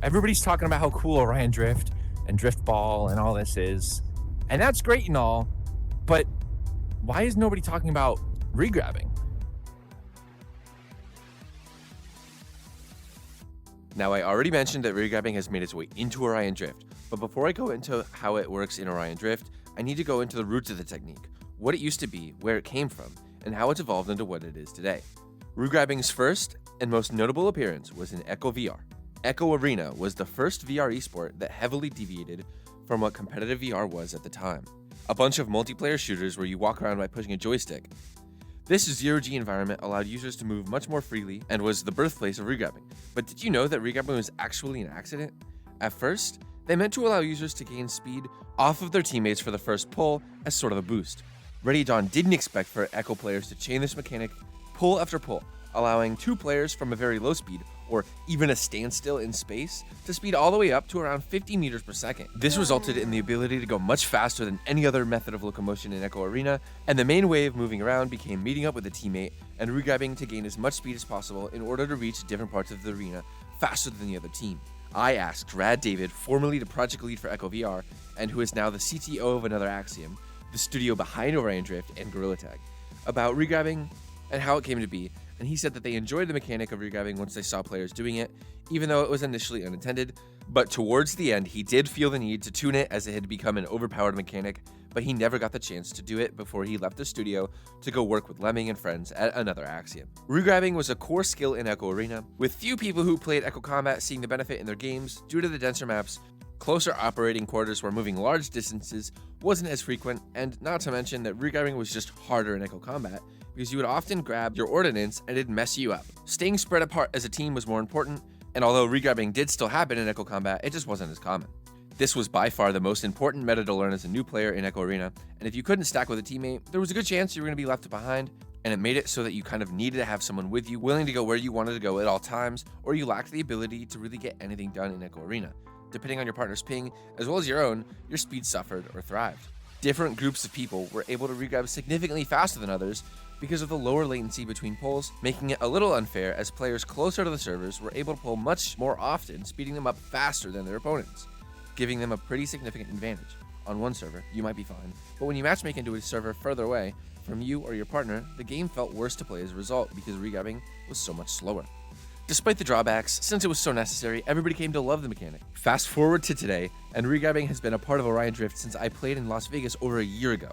Everybody's talking about how cool Orion Drift and Drift Ball and all this is. And that's great and all, but why is nobody talking about regrabbing? Now, I already mentioned that regrabbing has made its way into Orion Drift, but before I go into how it works in Orion Drift, I need to go into the roots of the technique, what it used to be, where it came from, and how it's evolved into what it is today. Regrabbing's first and most notable appearance was in Echo VR. Echo Arena was the first VR esport that heavily deviated from what competitive VR was at the time. A bunch of multiplayer shooters where you walk around by pushing a joystick. This zero-G environment allowed users to move much more freely and was the birthplace of regrabbing. But did you know that regrabbing was actually an accident? At first, they meant to allow users to gain speed off of their teammates for the first pull as sort of a boost. Ready Dawn didn't expect for Echo players to chain this mechanic pull after pull, allowing two players from a very low speed, or even a standstill in space, to speed all the way up to around 50 meters per second. This resulted in the ability to go much faster than any other method of locomotion in Echo Arena, and the main way of moving around became meeting up with a teammate and regrabbing to gain as much speed as possible in order to reach different parts of the arena faster than the other team. I asked Rad David, formerly the project lead for Echo VR, and who is now the CTO of Another Axiom, the studio behind OrionDrift and Gorilla Tag, about regrabbing and how it came to be, and he said that they enjoyed the mechanic of regrabbing once they saw players doing it, even though it was initially unintended, but towards the end he did feel the need to tune it as it had become an overpowered mechanic, but he never got the chance to do it before he left the studio to go work with Lemming and friends at Another Axiom. Regrabbing was a core skill in Echo Arena, with few people who played Echo Combat seeing the benefit in their games due to the denser maps, closer operating quarters where moving large distances wasn't as frequent, and not to mention that regrabbing was just harder in Echo Combat, because you would often grab your ordnance and it'd mess you up. Staying spread apart as a team was more important, and although regrabbing did still happen in Echo Combat, it just wasn't as common. This was by far the most important meta to learn as a new player in Echo Arena, and if you couldn't stack with a teammate, there was a good chance you were going to be left behind, and it made it so that you kind of needed to have someone with you willing to go where you wanted to go at all times, or you lacked the ability to really get anything done in Echo Arena. Depending on your partner's ping, as well as your own, your speed suffered or thrived. Different groups of people were able to regrab significantly faster than others because of the lower latency between pulls, making it a little unfair as players closer to the servers were able to pull much more often, speeding them up faster than their opponents, giving them a pretty significant advantage. On one server, you might be fine, but when you matchmake into a server further away from you or your partner, the game felt worse to play as a result because regrabbing was so much slower. Despite the drawbacks, since it was so necessary, everybody came to love the mechanic. Fast forward to today, and regrabbing has been a part of Orion Drift since I played in Las Vegas over a year ago.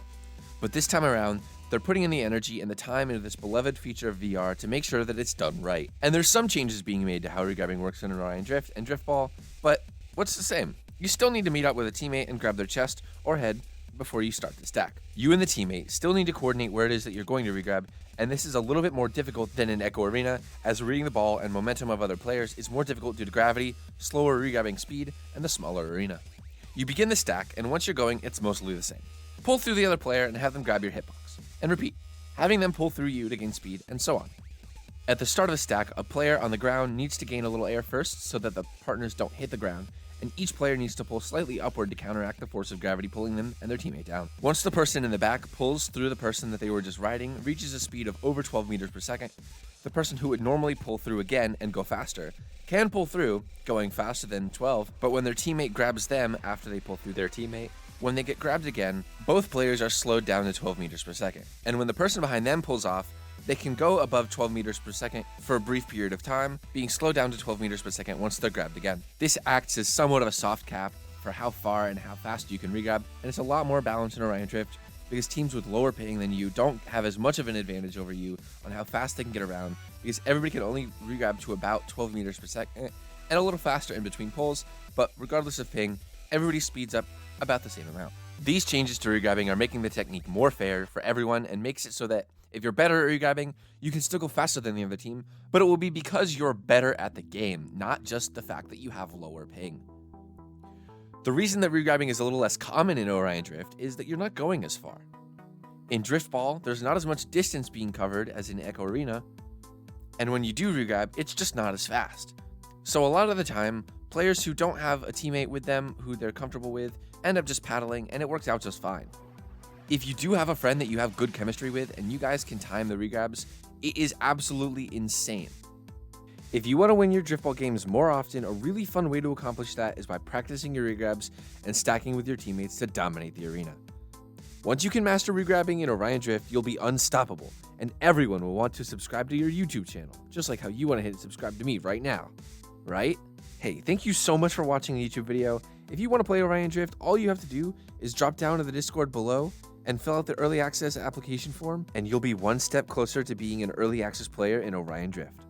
But this time around, they're putting in the energy and the time into this beloved feature of VR to make sure that it's done right. And there's some changes being made to how regrabbing works in Orion Drift and Drift Ball, but what's the same? You still need to meet up with a teammate and grab their chest or head before you start the stack. You and the teammate still need to coordinate where it is that you're going to regrab, and this is a little bit more difficult than in Echo Arena, as reading the ball and momentum of other players is more difficult due to gravity, slower regrabbing speed, and the smaller arena. You begin the stack, and once you're going, it's mostly the same. Pull through the other player and have them grab your hitbox, and repeat, having them pull through you to gain speed, and so on. At the start of the stack, a player on the ground needs to gain a little air first so that the partners don't hit the ground, and each player needs to pull slightly upward to counteract the force of gravity pulling them and their teammate down. Once the person in the back pulls through the person that they were just riding, reaches a speed of over 12 meters per second, the person who would normally pull through again and go faster can pull through, going faster than 12, but when their teammate grabs them after they pull through their teammate, when they get grabbed again, both players are slowed down to 12 meters per second. And when the person behind them pulls off, they can go above 12 meters per second for a brief period of time, being slowed down to 12 meters per second once they're grabbed again. This acts as somewhat of a soft cap for how far and how fast you can regrab, and it's a lot more balanced in Orion Drift because teams with lower ping than you don't have as much of an advantage over you on how fast they can get around, because everybody can only regrab to about 12 meters per second and a little faster in between pulls, but regardless of ping, everybody speeds up about the same amount. These changes to regrabbing are making the technique more fair for everyone and makes it so that if you're better at regrabbing, you can still go faster than the other team, but it will be because you're better at the game, not just the fact that you have lower ping. The reason that regrabbing is a little less common in Orion Drift is that you're not going as far. In Drift Ball, there's not as much distance being covered as in Echo Arena, and when you do regrab, it's just not as fast. So a lot of the time, players who don't have a teammate with them who they're comfortable with end up just paddling, and it works out just fine. If you do have a friend that you have good chemistry with and you guys can time the regrabs, it is absolutely insane. If you want to win your driftball games more often, a really fun way to accomplish that is by practicing your regrabs and stacking with your teammates to dominate the arena. Once you can master regrabbing in Orion Drift, you'll be unstoppable, and everyone will want to subscribe to your YouTube channel, just like how you want to hit subscribe to me right now, right? Hey, thank you so much for watching the YouTube video. If you want to play Orion Drift, all you have to do is drop down to the Discord below and fill out the early access application form, and you'll be one step closer to being an early access player in Orion Drift.